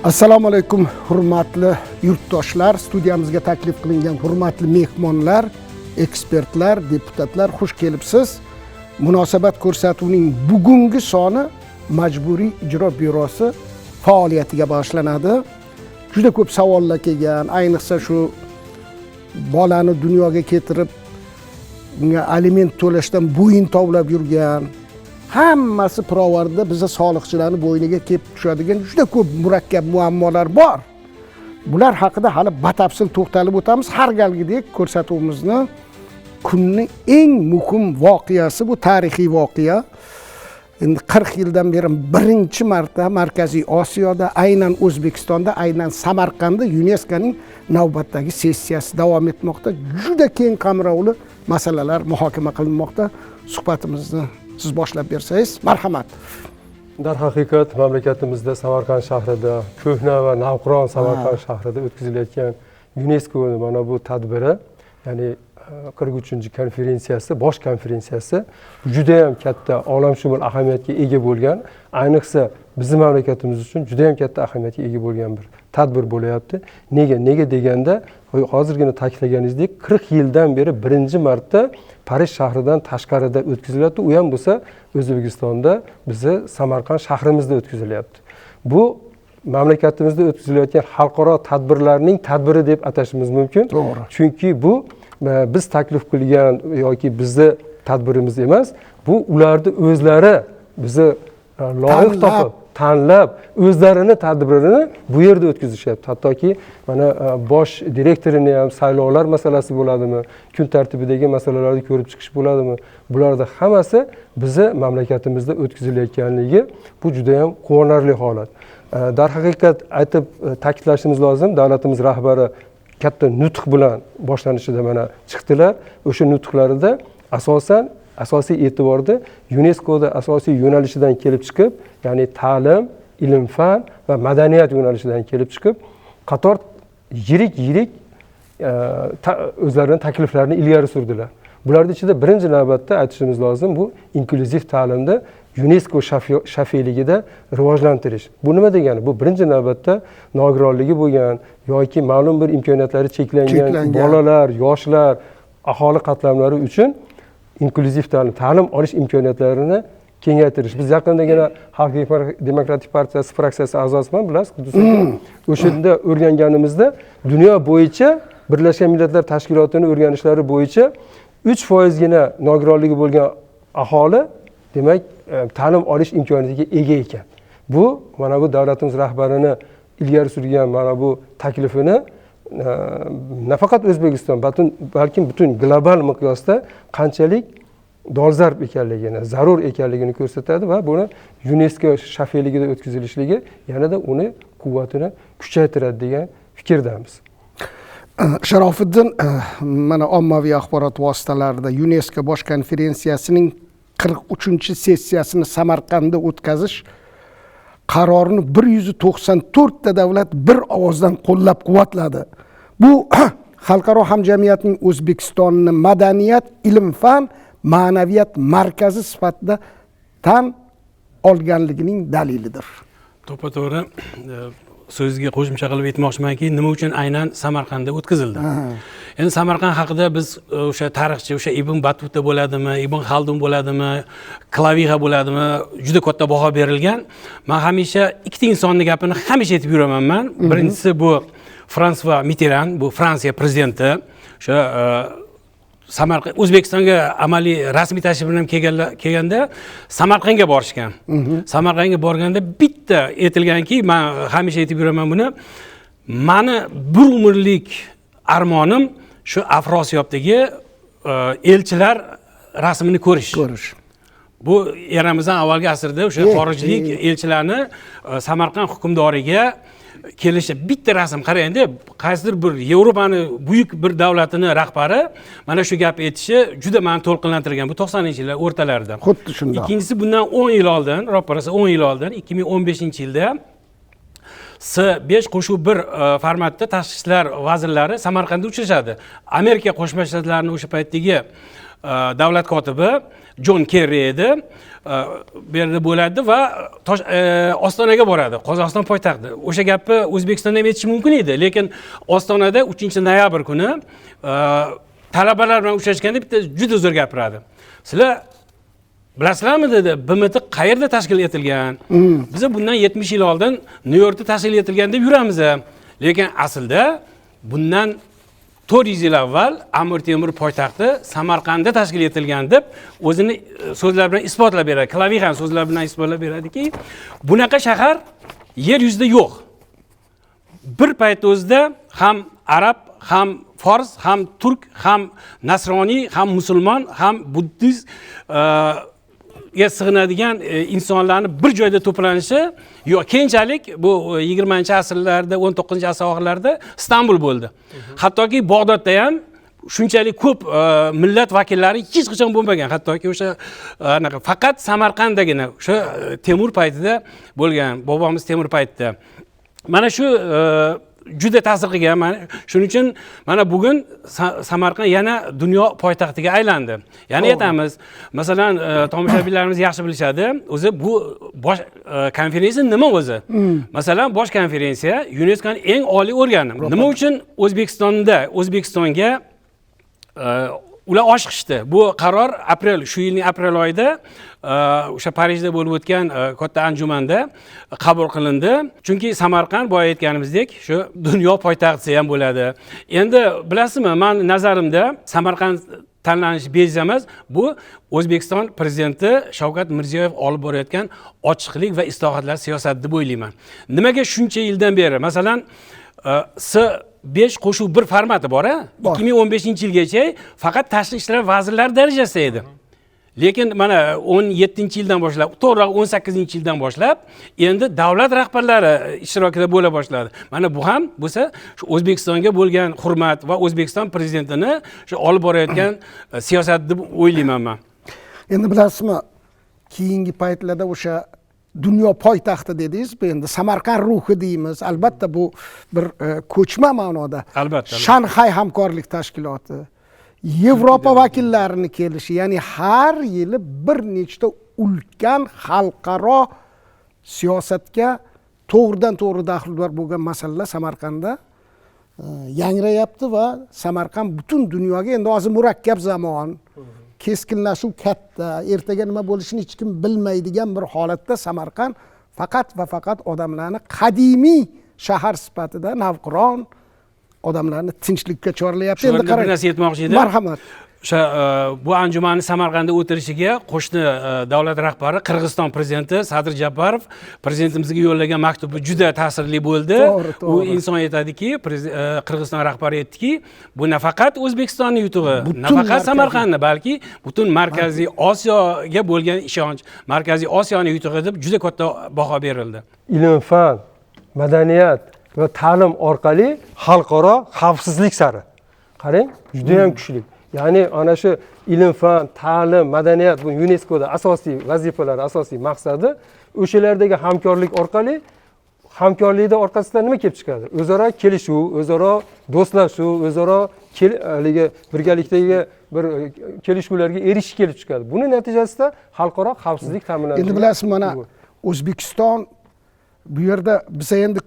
Assalomu alaykum hurmatli yurtdoshlar, studiyamizga taklif qilingan hurmatli mehmonlar, ekspertlar, deputatlar, xush kelibsiz. Munosabat ko'rsatuvining bugungi soni Majburiy ijro byurosi faoliyatiga boshlanadi. Juda ko'p savollar kelgan, ayniqsa shu bolani dunyoga keltirib, unga aliment to'lashdan bo'yin tovlab yurgan, hammasi pirovarda biza soliqchilarning bo'yniga kelib tushadigan juda ko'p murakkab muammolar bor. Bular haqida hali batafsil to'xtalib o'tamiz. Har galgidek ko'rsatuvimizni kunning eng muhim voqeasi bu tarixiy voqea. Endi 40 yildan beri birinchi marta Markaziy Osiyoda, aynan O'zbekistonda, aynan Samarqandda UNESCOning navbatdagi sessiyasi davom etmoqda. Juda keng qamrovli masalalar muhokama qilinmoqda. Suhbatimizni siz boshlab bersangiz, marhamat. Darhaqiqat mamlakatimizda Samarqand shahrida, ko'hna va navqiron Samarqand shahrida o'tkazilayotgan UNESCO mana bu tadbiri, ya'ni 43-konferensiyasi, bosh konferensiyasi juda ham katta olamshumul ahamiyatga ega bo'lgan, ayniqsa bizning mamlakatimiz uchun juda ham katta ahamiyatga ega bo'lgan bir tadbir bo'layapti. Nega deganda, hozirgina ta'kidlaganingizdek 40 yildan beri birinchi marta Parij shahridan tashqarida o'tkazilyapti. U ham bo'lsa O'zbekistonda, bizi Samarqand shahrimizda o'tkazilyapti. Bu mamlakatimizda o'tkazilayotgan xalqaro tadbirlarning tadbiri deb atashimiz mumkin. To'g'ri. Chunki bu biz taklif qilgan yoki bizni tadbirimiz emas, bu ularni o'zlari bizni loyiq topib, tanlab, o'zlarini tadbirini bu yerda o'tkazishyapti. Hattoki mana bosh direktorini ham saylovlar masalasi bo'ladimi, kun tartibidagi masalalarni ko'rib chiqish bo'ladimi, bularda hammasi bizni mamlakatimizda o'tkazilayotganligi bu juda ham quvonarli holat. Darhaqiqat aytib ta'kidlashimiz lozim, davlatimiz rahbari katta nutq bilan boshlanishida mana chiqdilar. O'sha nutqlarida asosiy e'tiborda UNESCOda asosiy yo'nalishidan kelib chiqib, ya'ni ta'lim, ilm-fan va madaniyat yo'nalishidan kelib chiqib, qator yirik o'zlarining takliflarini ilgari surdilar. Bularning ichida birinchi navbatda aytishimiz lozim, bu inklyuziv ta'limda UNESCO shafiyligida rivojlantirish. Bu nima degani? Bu birinchi navbatda nogironligi bo'lgan yoki ma'lum bir imkoniyatlari cheklangan bolalar, yoshlar, aholi qatlamlari uchun inklyuziv ta'lim olish imkoniyatlarini kengaytirish. Biz yaqindagina Xalq demokratik partiyasi fraksiyasi a'zosiman, bilasiz, o'shanda o'rganganimizda dunyo bo'yicha Birlashgan Millatlar Tashkilotining o'rganishlari bo'yicha 3% gina nogironligi bo'lgan aholi, demak, ta'lim olish imkoniyatiga ega ekan. Bu mana bu davlatimiz rahbarini ilgari surgan mana bu taklifini nafaqat O'zbekiston, balkim butun global miqyosda qanchalik dolzarb ekanligini, zarur ekanligini ko'rsatadi va buni UNESCO shafiyligida o'tkazilishligi yanada uni quvvatini kuchaytiradi degan fikrdamiz. Sharofiddin, mana ommaviy axborot vositalarida UNESCO bosh konferensiyasining 43-sessiyasini Samarqandda o'tkazish qarorini 194 ta davlat bir ovozdan qo'llab-quvvatladi. Bu xalqaro hamjamiyatning O'zbekistonni madaniyat, ilm-fan, ma'naviyat markazi sifatida tan olganligining dalilidir. To'g'ri, so'zga qo'shimcha qilib aytmoqchimanki, nima uchun aynan Samarqandda o'tkazildi? Endi Samarqand haqida biz o'sha tarixchi, o'sha Ibn Battuta bo'ladimi, Ibn Xaldun bo'ladimi, Klavixa bo'ladimi, juda katta baho berilgan. Men hamisha ikkita insonning gapini hamisha aytib yuraman men. Birinchisi bu François Mitterrand, bu Fransiya prezidenti. O'sha Samarqand, O'zbekistonga amaliy rasmiy tashrif bilan kelganda Samarqandga borishgan. Samarqandga borganda bitta aytilganki, men hamisha aytib yuraman buni, meni bir umrlik armonim shu Afrosiyobdagi elchilar rasmini ko'rish. Bu eramizdan avvalgi asrda o'sha xorijlik elchilarni Samarqand hukmdoriga kelishi bitta rasm. Qarang-da, qaysidir bir Yevropani buyuk bir davlatini rahbari mana shu gap aytishi juda meni to'lqinlantirgan. Bu 90-yillar o'rtalarida. Xuddi shunday. Ikkinchisi bundan 10 yil oldin, ro'parasi 10 yil oldin, 2015-yilda S5 qo'shuv 1 formatda tashqi ishlar vazirlari Samarqandda uchrashadi. Amerika Qo'shma Shtatlarining o'sha paytdagi davlat kotibi Jon Kerri edi. Bu yerda bo'ladi va Ostonaga boradi, Qozog'iston poytaxti. O'sha gapni O'zbekistonda ham aytish mumkin edi, lekin Ostonada 3-noyabr kuni talabalar bilan uchrashganda bitta juda zo'r gapiradi. Sizlar bilasizlarmi dedi, BMT qayerda tashkil etilgan? Biz bundan 70 yil oldin Nyu-Yorkda tashkil etilgan deb yuramiz. Lekin aslida bundan 400 yil avval Amir Temur poytaxti Samarqandda tashkil etilgan deb o'zini so'zlar bilan isbotlab beradi. Klaviy ham so'zlar bilan isbotlab beradiki, bunaqa shahar yer yuzida yo'q. Bir payt o'zida ham arab, ham fors, ham turk, ham nasroniy, ham musulmon, ham buddist ga sig'inadigan insonlarni bir joyda to'planishi keyinchalik bu 20-asrlarda 19-asr oxirlarida Istanbul bo'ldi. Hattoki Bag'dodda ham shunchalik ko'p millat vakillari hech qachon bo'lmagan. Hattoki o'sha faqat Samarqanddagina o'sha Temur paytida bo'lgan, bobomiz Temur paytida. Mana shu juda ta'sir qilgan. Shuning uchun mana bugun Samarqand yana dunyo poytaxtiga aylandi. Yana aytamiz, masalan, tomoshabinlarimiz yaxshi bilishadi, o'zi bu bosh konferensiya nima o'zi? Masalan, bosh konferensiya UNESCOning eng oliy organi. Nima uchun O'zbekistonga ular oshiqishdi. Bu qaror shu yilning aprel oyida o'sha Parijda bo'lib o'tgan katta anjumanda qabul qilindi. Chunki Samarqand boya aytganimizdek, shu dunyo poytaxti ham bo'ladi. Endi bilasizmi, men nazarimda Samarqand tanlanishi bejiz emas. Bu O'zbekiston prezidenti Shavkat Mirziyoyev olib borayotgan ochiqlik va islohotlar siyosati deb o'ylayman. Nimaga shuncha yildan beri, masalan, 5 qo'shuv bir formati bor, 2015-yilgacha faqat tashqi ishlar vazirlari darajasida edi. Lekin mana 17-yildan boshlab, to'g'riroq 18-yildan boshlab endi davlat rahbarlari ishtirokida bo'la boshladi. Mana bu ham bo'lsa shu O'zbekistonga bo'lgan hurmat va O'zbekiston prezidentini shu olib borayotgan siyosat deb o'ylayman men. Endi bilasizmi, keyingi paytlarda o'sha dunyo poytaxti dedingiz, bu endi Samarqand ruhi deymiz. Albatta bu bir ko'chma ma'noda. Albatta. Shanxay hamkorlik tashkiloti, Yevropa vakillarini kelishi, ya'ni har yili bir nechta ulkan xalqaro siyosatga to'g'ridan-to'g'ri daxldor bo'lgan masalalar Samarqandda yangrayapti va Samarqand butun dunyoga endi hozir murakkab zamon, keskinlashuv katta, ertaga nima bo'lishini hech kim bilmaydigan bir holatda Samarqand faqat va faqat odamlarni qadimiy shahar sifatida navqiron odamlarni tinchlikka chorlayapti. Endi qarang, bir narsa aytmoqchi edim. Marhamat. O'sha bu anjumanni Samarqandda o'tirishiga qo'shni davlat rahbari Qirg'iziston prezidenti Sadir Japarov prezidentimizga yo'llagan maktubi juda ta'sirli bo'ldi. U inson aytadiki, Qirg'iziston rahbari aytdiki, bu nafaqat O'zbekistonning yutug'i, nafaqat Samarqandni, balki butun Markaziy Osiyoga bo'lgan ishonch, Markaziy Osiyoning yutug'i deb juda katta baho berildi. Ilm, fan, madaniyat va ta'lim orqali xalqaro xavfsizlik sari. Qarang, juda ham kuchli. Ya'ni ana shu ilm, fan, ta'lim, madaniyat bu UNESCOda asosiy vazifalar, asosiy maqsadi. O'shalardagi hamkorlik orqali, hamkorlikda orqasidan nima kelib chiqadi? O'zaro kelishuv, o'zaro do'stlashuv, o'zaro birgalikdagi bir kelishuvlarga erishish kelib chiqadi. Buning natijasida xalqaro xavfsizlik ta'minlanadi. Endi bilasizmi, mana O'zbekiston bu yerda biz endi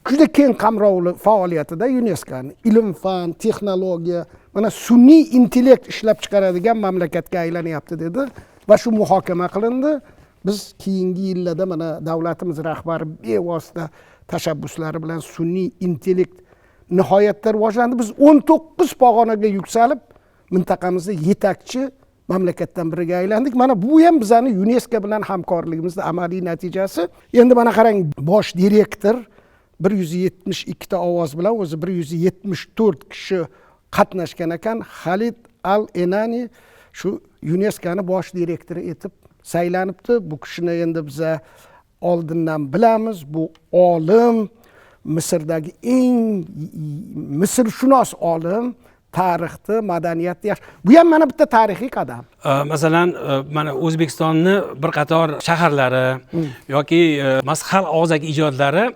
juda keng qamrovli faoliyatida UNESCOning ilm, fan, texnologiya, mana sun'iy intellekt ishlab chiqaradigan mamlakatga aylanyapti dedi va shu muhokama qilindi. Biz keyingi yillarda mana davlatimiz rahbari bevosita tashabbuslari bilan sun'iy intellekt nihoyatda rivojlandi. Biz 19 pog'onaga yuksalib mintaqamizda yetakchi mamlakatdan biriga aylandik. Mana bu ham bizani UNESCO bilan hamkorligimizning amaliy natijasi. Endi mana qarang, bosh direktor 172 ta ovoz bilan o'zi 174 kishi qatnashgan ekan. Xalid Al-Enani shu UNESCOning bosh direktori etib saylanibdi. Bu kishini endi biz oldindan bilamiz. Bu olim, Misrdagi eng Misrshunos olim, tarixni, madaniyatni yaxshi. Bu ham mana bitta tarixiy qadam. Masalan, mana O'zbekistonning bir qator shaharlari yoki masxal og'zaki ijodlari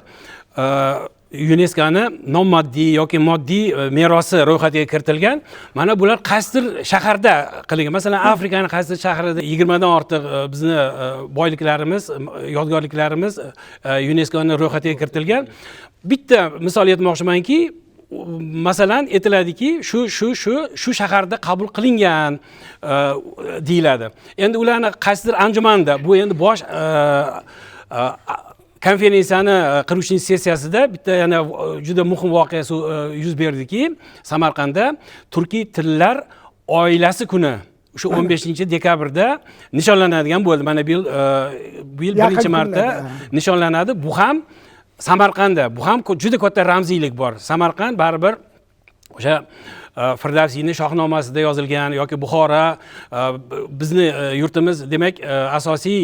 UNESCOni non-moddiy yoki moddiy merosi ro'yxatiga kiritilgan. Mana bular qaysidir shaharda qilingan. Masalan, Afrikaning qaysidir shahrida 20 dan ortiq bizni boyliklarimiz, yodgorliklarimiz UNESCOning ro'yxatiga kiritilgan. Bitta misol aytmoqchimanki, masalan aytiladiki, shu shaharda qabul qilingan deyiladi. Endi ularni qaysidir anjumanda, bu endi bosh konferensiyani 43-sessiyasida bitta yana juda muhim voqea yuz berdiki, Samarqandda turkiy tillar oilasi kuni o'sha 15-dekabrda nishonlanadigan bo'ldi. Mana bu yil birinchi marta nishonlanadi. Bu ham Samarqandda, bu ham juda katta ramziylik bor. Samarqand baribir o'sha Firdavsiyning shohnomasida yozilgan yoki Buxoro bizni yurtimiz, demak asosiy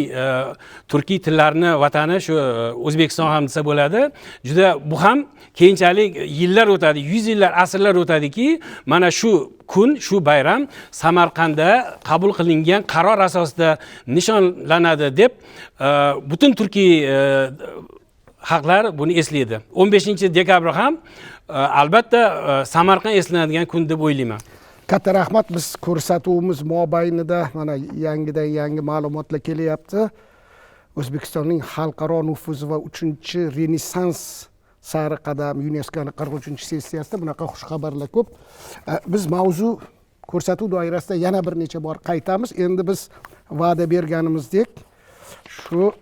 turkiy tillarni vatani shu O'zbekiston ham desa bo'ladi. Juda bu ham keyinchalik yillar o'tadi, 100 yillar, asrlar o'tadiki, mana shu kun, shu bayram Samarqandda qabul qilingan qaror asosida nishonlanadi deb butun turkiy xalqlar buni eslaydi. 15-dekabr ham albatta Samarqand eslanadigan kun deb o'ylayman. Katta rahmat. Biz ko'rsatuvimiz mobaynida mana yangidan yangi ma'lumotlar kelyapti. O'zbekistonning xalqaro nufuzi va 3-renessans sari qadam UNESCOning 43-sessiyasida bunaqa xush xabarlar ko'p. Biz mavzu ko'rsatuv doirasida yana bir necha bor qaytamiz. Endi biz va'da berganimizdek shu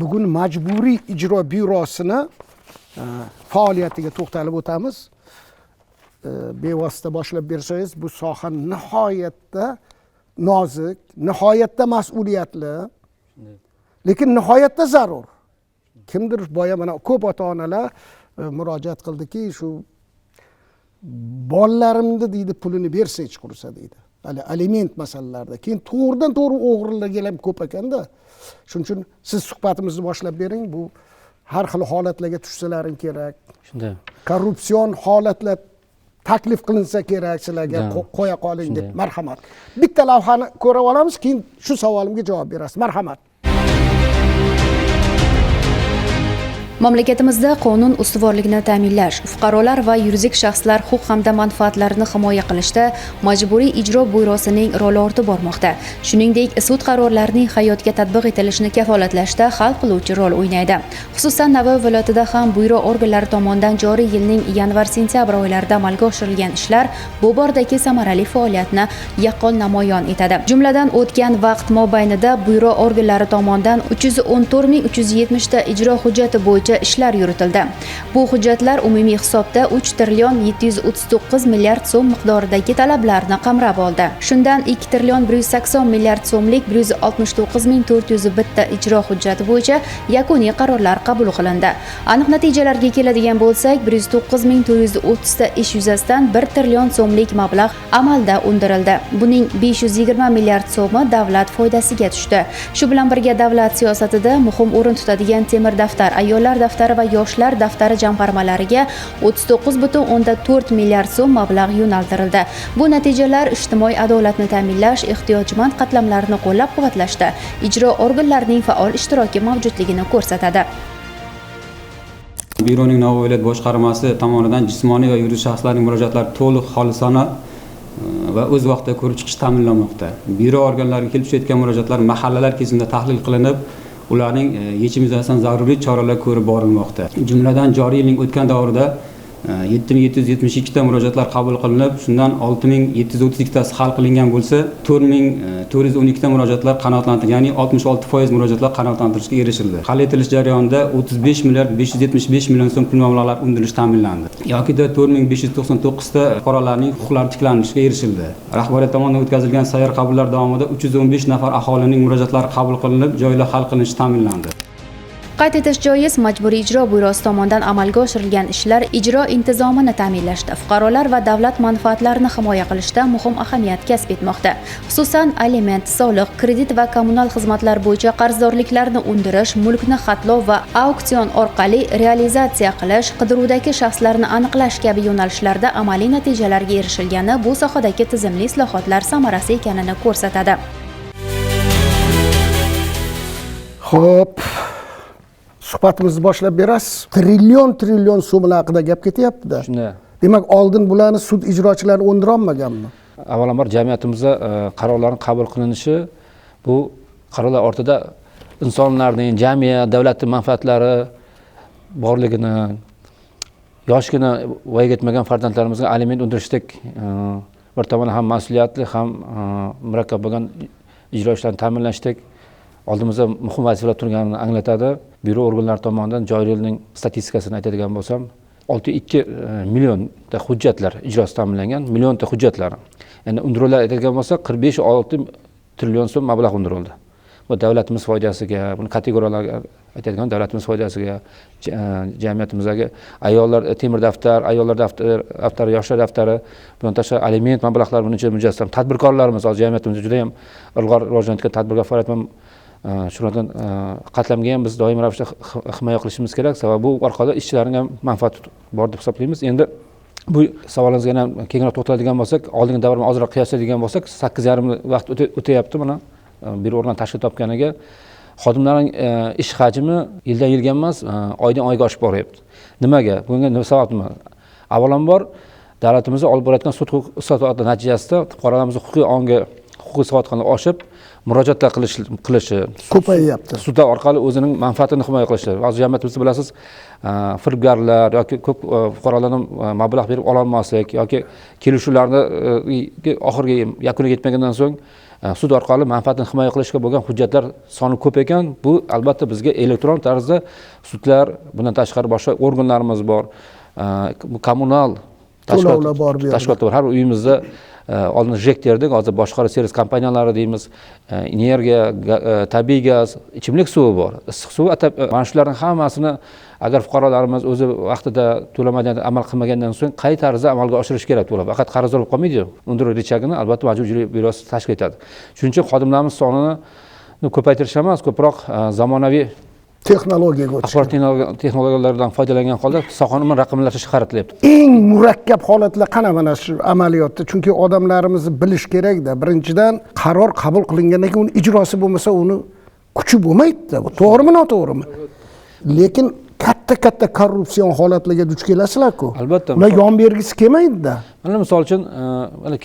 bugun majburiy ijro byurosini faoliyatiga to'xtalib o'tamiz. Bevosita boshlab bersangiz, bu soha nihoyatda nozik, nihoyatda mas'uliyatli, lekin nihoyatda zarur. Kimdir boya mana ko'p ota-onalar murojaat qildiki, shu bolalarimni deydi pulini bersangiz qursa deydi. Hali aliment masalalarida. Keyin to'g'ridan to'g'ri o'g'rilarga ham ko'p ekanda. Shuning uchun siz suhbatimizni boshlab bering. Bu har xil holatlarga tushsalaring kerak. Shunday. Korrupsion holatlar taklif qilinsa kerak, sizlarga qo'ya qoling deb. Marhamat. Bitta lavhani ko'rib olamiz, keyin shu savolimga javob berasiz. Marhamat. Mamlakatimizda qonun ustuvorligini ta'minlash, fuqarolar va yuridik shaxslar huquq hamda manfaatlarini himoya qilishda majburiy ijro byurosining roli ortib bormoqda. Shuningdek, sud qarorlarining hayotga tatbiq etilishini kafolatlashda hal qiluvchi rol o'ynaydi. Xususan, Navoiy viloyatida ham byuro organlari tomonidan joriy yilning yanvar-sentyabr oylarida amalga oshirilgan ishlar bu bordagi samarali faoliyatni yaqqol namoyon etadi. Jumladan, o'tgan vaqt mobaynida byuro organlari tomonidan 314.370 ta ijro hujjati bo'yicha ishlar yuritildi. Bu hujjatlar umumiy hisobda 3 trillion 739 milliard so'm miqdoridagi talablarni qamrab oldi. Shundan 2 trillion 180 milliard so'mlik 169.401 ta ijro hujjati bo'yicha yakuniy qarorlar qabul qilindi. Aniq natijalarga keladigan bo'lsak, 109.430 ta ish yuzasidan 1 trillion so'mlik mablag' amalda undirildi. Buning 520 milliard so'mi davlat foydasiga tushdi. Shu bilan birga davlat siyosatida muhim o'rin tutadigan temir daftar, ayollar daftari va yoshlar daftari jamg'armalariga 39.4 milliard so'm mablag' yo'naltirildi. Bu natijalar ijtimoiy adolatni ta'minlash, ehtiyojmand qatlamlarni qo'llab-quvvatlashda ijro organlarining faol ishtiroki mavjudligini ko'rsatadi. Byuroning Navoiy viloyat boshqarmasi tomonidan jismoniy va yuridik shaxslarning murojaatlari to'liq, xolisona va o'z vaqtida ko'rib chiqish ta'minlanmoqda. Byuro organlariga kelib tushayotgan murojaatlar mahallalar kesimida tahlil qilinib, ularning yechimi yuzasidan zaruriy choralar ko'rib borilmoqda. Jumladan joriy yilning o'tgan davrida 7772 ta murojaatlar qabul qilinib, shundan 6732 tasi hal qilingan bo'lsa, 4412 ta murojaatlar qanoatlantirilgan, ya'ni 66% murojaatlar qanoatlantirishga erishildi. Hal etilish jarayonida 35 milliard 575 million so'm pul mablag'lari undirish ta'minlandi. Yoki-da 4599 ta fuqarolarning huquqlari tiklanishiga erishildi. Rahbariyat tomonidan o'tkazilgan sayyor qabullar davomida 315 nafar aholining murojaatlari qabul qilinib, joylar hal qilinishi ta'minlandi. Qayd etish joiz, majburiy ijro byurosi tomonidan amalga oshirilgan ishlar ijro intizomini ta'minlashda, fuqarolar va davlat manfaatlarini himoya qilishda muhim ahamiyat kasb etmoqda. Xususan, aliment, soliq, kredit va kommunal xizmatlar bo'yicha qarzdorliklarni undirish, mulkni xatlov va auksion orqali realizatsiya qilish, qidiruvdagi shaxslarni aniqlash kabi yo'nalishlarda amaliy natijalarga erishilgani bu sohadagi tizimli islohotlar samarasi ekanini ko'rsatadi. Xo'p, suhbatimizni boshlab berasiz. Trillion so'mlar haqida gap ketyapti-da. Shunday. Demak, oldin bularni sud ijrochilari o'ndira olmaganmi? Avvalambor jamiyatimizdagi qarorlarning qabul qilinishi bu qarorlar ortida insonlarning, jamiyat, davlatning manfaatlari borligini, yoshgina voyaga yetmagan farzandlarimizga aliment undirishdek bir tomondan ham mas'uliyatli, ham murakkab bo'lgan ijro ishlarini ta'minlashdek oldimizda muhim vazifalar turganini anglatadi. Byuro organlari tomonidan joriy yilning statistikasini aytadigan bo'lsam, 6,2 millionta hujjatlar ijrosi ta'minlangan, millionta hujjatlar. Endi undiruvlar aytadigan bo'lsak, 45-6 trillion so'm mablag' undirildi. Bu davlatimiz foydasiga, buni kategoriyalarga aytadigan davlatimiz foydasiga, jamiyatimizdagi ayollar temir daftar, ayollar daftari, yoshlar daftari, bundan tashqari aliment mablag'lari buncha mujassam. Tadbirkorlarimiz hozir jamiyatimizda juda ham ilg'or rivojlanayotgan tadbirkor faoliyat shulardan qatlamga ham biz doimiy ravishda himoya qilishimiz kerak. Sababi bu orqali ishchilarning ham manfaati bor deb hisoblaymiz. Endi bu savolingizga ham kengroq to'xtaladigan bo'lsak, oldingi davr bilan ozroq qiyoslaydigan bo'lsak, 8,5 yil vaqt o'tayapti mana. Bir organ tashkil topganiga xodimlarning ish hajmi yildan yilga emas, oydan oyga oshib boryapti. Nimaga? Bunga nima sabab nima? Avvalambor davlatimizda olib borayotgan sud huquq islohoti natijasida fuqarolarimiz huquqiy savodxonlik oshib, murojaatlar qilishi ko'payyapti. Sudlar orqali o'zining manfaatini himoya qilishi. Hozir jamiyatimizda bilasiz, firibgarlar yoki ko'p fuqarolardan mablag' berib ola olmaslik yoki kelishuvlarni oxirgi yakuniga yetmagandan so'ng sud orqali manfaatini himoya qilishga bo'lgan hujjatlar soni ko'p ekan. Bu albatta bizga elektron tarzda sudlar, bundan tashqari boshqa organlarimiz bor, kommunal to'lovlar bor, tashkilotlar bor. Har uyimizda oldin JEK derdik, hozir boshqaruv servis kompaniyalari deymiz, energiya, tabiiy gaz, ichimlik suvi bor, issiq suv. Mana shularning hammasini agar fuqarolarimiz o'zi vaqtida to'lamagan, amal qilmagandan so'ng qay tarzda amalga oshirish kerak bo'ladi. Faqat qarz olib qolmaydi. Undiruv rechagini albatta Majburiy ijro byurosi tashkil etadi. Shuning uchun xodimlarimiz sonini ko'paytirish emas, ko'proq zamonaviy texnologiyaga o'tish. Axborot texnologiyalardan foydalangan holda sohani raqamlashtirish qaratilyapti. Eng murakkab holatlar qana mana shu amaliyotda? Chunki odamlarimizni bilish kerak-da. Birinchidan, qaror qabul qilingandan keyin uni ijrosi bo'lmasa, uni kuchi bo'lmaydi-da. Bu to'g'rimi, noto'g'rimi? Lekin katta korrupsion holatlarga duch kelasizlar-ku. Albatta. Ular yon bergisi kelmaydi-da. Mana misol uchun, mana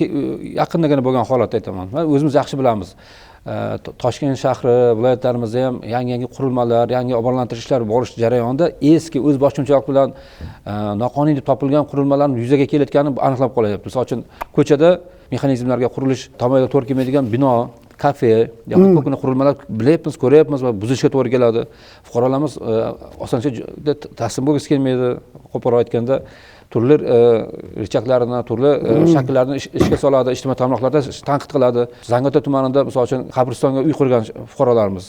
yaqindagina bo'lgan holatni aytaman. O'zimiz yaxshi bilamiz. Toshkent shahri, viloyatlarimizda ham yangi qurilmalar, yangi obodonlantirish ishlari borish jarayonida eski o'z boshqunchalik bilan noqonuniy deb topilgan qurilmalarning yuzaga kelayotgani aniqlab qolyapti. Misol uchun, ko'chada mexanizmlarga qurilish tomonga to'g'ri kelmaydigan bino, kafe yoki ko'pgina qurilmalar bilyapmiz, ko'ryapmiz va buzishga to'g'ri keladi. Fuqarolarimiz osoncha taslim bo'lgisi kelmaydi. Qo'polroq aytganda, turli rechaklarini, turli shakllarni ishga soladi, ijtimoiy tarmoqlarda tanqid qiladi. Zangiota tumanida misol uchun qabristonga uy qurgan fuqarolarimiz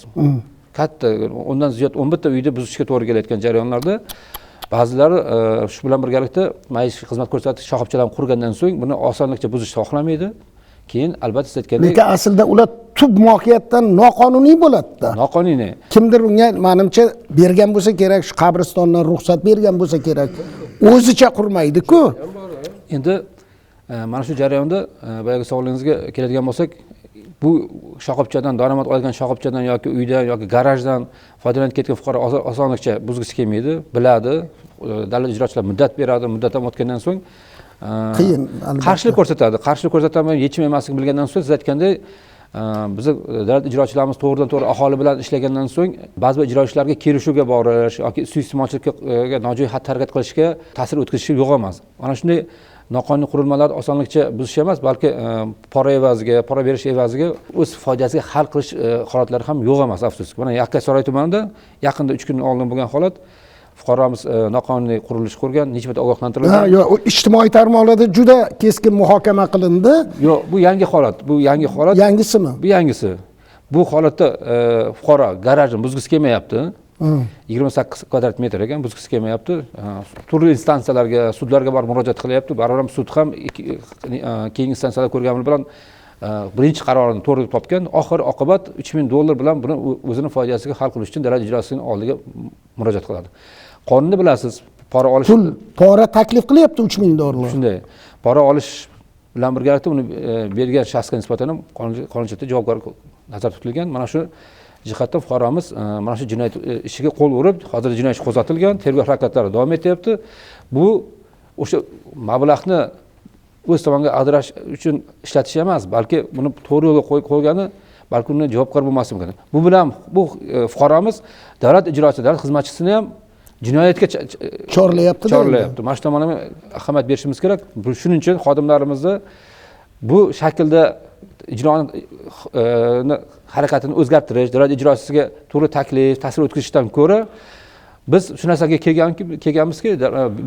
katta, undan ziyod 11 ta uyni buzishga to'g'ri kelayotgan jarayonlarda ba'zilari shu bilan birgalikda maishiy xizmat ko'rsatish shoxobchalarni qurgandan so'ng buni osonlikcha buzishni xohlamaydi. Keyin albatta siz aytgandek, lekin aslida ular tub mohiyatdan noqonuniy bo'ladi-da. Noqonuniy. Kimdir unga menimcha bergan bo'lsa kerak, shu qabristondan ruxsat bergan bo'lsa kerak. O'zicha qurmaydi-ku. Endi mana shu jarayonda boyagi savolingizga keladigan bo'lsak, bu shoxobchadan, daromad olgan shoxobchadan yoki uydan yoki garajdan foydalanib ketgan fuqaro osonlikcha buzgisi kelmaydi, biladi. Davlat ijrochilar muddat beradi, muddatdan o'tgandan so'ng qiyin, qarshilik ko'rsatadi. Qarshilik ko'rsatadi, yechim emasligini bilgandan so'ng siz aytgandek, bizni davlat ijrochilarimiz to'g'ridan-to'g'ri aholi bilan ishlagandan so'ng ba'zi bir ijrochilarga kelishuvga borish yoki suiiste'molchilikka nojo'ya xatti-harakat qilishga ta'sir o'tkazishi yo'q emas. Mana shunday noqonuniy qurilmalarni osonlikcha buzish emas, balki pora evaziga, pora berish evaziga o'z foydasiga hal qilish holatlari ham yo'q emas, afsuski. Mana Yakkasaroy tumanida yaqinda 3 kun oldin bo'lgan holat, fuqaromiz noqonuniy qurilish qurgan, necha marta ogohlantirilgan. Yo'q, ijtimoiy tarmoqlarda juda keskin muhokama qilindi. Yo'q, bu yangi holat. Bu yangi holat. Yangisimi? Bu yangisi. Bu holatda fuqaro garajni buzgisi kelmayapti. 28 kvadrat metr ekan, buzgisi kelmayapti. Turli instansiyalarga, sudlarga borib murojaat qilyapti. Baribir ham sud ham keyingi instansiyalar ko'rgani bilan birinchi qarorini to'g'ri topgan. Oxir oqibat $3000 bilan buni o'zining foydasiga hal qilish uchun davlat ijrosining oldiga murojaat qiladi. Qonunni bilasiz, pora olish, pora taklif qilyapti $3000. Shunday. Pora olish bilan birgalikda uni bergan shaxsga nisbatan ham qonunchilikda javobgarlik nazarda tutilgan. Mana shu jihatdan fuqaromiz mana shu jinoyat ishiga qo'l urib, hozirda jinoyat ishi qo'zg'atilgan, tergov harakatlari davom etyapti. Bu o'sha mablag'ni o'z tomoniga ag'darash uchun ishlatish emas, balki buni to'g'ri yo'lga qo'ygani balki uni javobgar bo'lmasi mumkin. Bu bilan bu fuqaromiz davlat ijrochisi, davlat xizmatchisini ham jinoyatga chorlayapti. Mana shu tomonga ahamiyat berishimiz kerak. Shuning uchun xodimlarimizni bu shaklda ijroning harakatini o'zgartirish, davlat ijrochisiga to'g'ri taklif, ta'sir o'tkazishdan ko'ra biz shu narsaga kelganmizki,